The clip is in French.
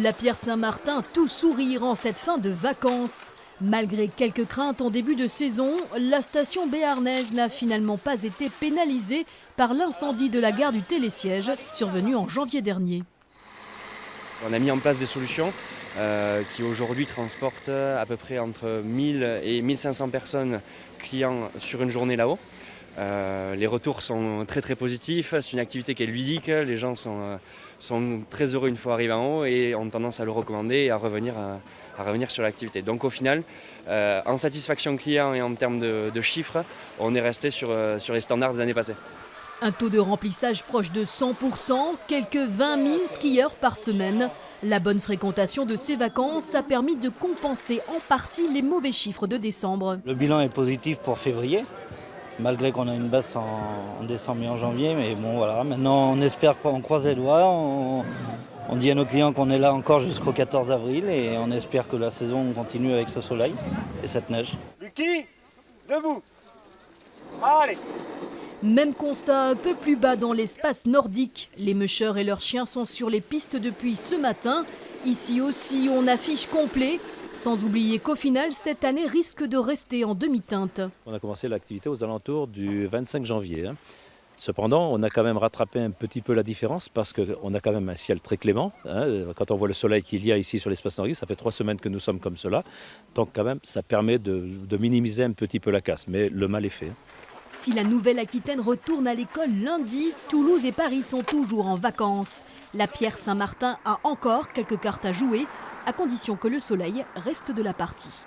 La Pierre Saint-Martin, tout sourire en cette fin de vacances. Malgré quelques craintes en début de saison, la station béarnaise n'a finalement pas été pénalisée par l'incendie de la gare du télésiège survenu en janvier dernier. On a mis en place des solutions qui aujourd'hui transportent à peu près entre 1000 et 1500 personnes clients sur une journée là-haut. Les retours sont très positifs, c'est une activité qui est ludique, les gens sont très heureux une fois arrivés en haut et ont tendance à le recommander et à revenir sur l'activité. Donc au final, en satisfaction client et en termes de chiffres, on est resté sur les standards des années passées. Un taux de remplissage proche de 100%, quelques 20 000 skieurs par semaine. La bonne fréquentation de ces vacances a permis de compenser en partie les mauvais chiffres de décembre. Le bilan est positif pour février, malgré qu'on a une baisse en décembre et en janvier. Mais bon voilà, maintenant on espère qu'on croise les doigts. On dit à nos clients qu'on est là encore jusqu'au 14 avril et on espère que la saison continue avec ce soleil et cette neige. Lucky, debout. Allez. Même constat un peu plus bas dans l'espace nordique. Les mûcheurs et leurs chiens sont sur les pistes depuis ce matin. Ici aussi, on affiche complet. Sans oublier qu'au final, cette année risque de rester en demi-teinte. On a commencé l'activité aux alentours du 25 janvier. Cependant, on a quand même rattrapé un petit peu la différence parce qu'on a quand même un ciel très clément. Quand on voit le soleil qu'il y a ici sur l'espace nordique, ça fait 3 semaines que nous sommes comme cela. Donc quand même, ça permet de minimiser un petit peu la casse. Mais le mal est fait. Si la Nouvelle-Aquitaine retourne à l'école lundi, Toulouse et Paris sont toujours en vacances. La Pierre Saint-Martin a encore quelques cartes à jouer, à condition que le soleil reste de la partie.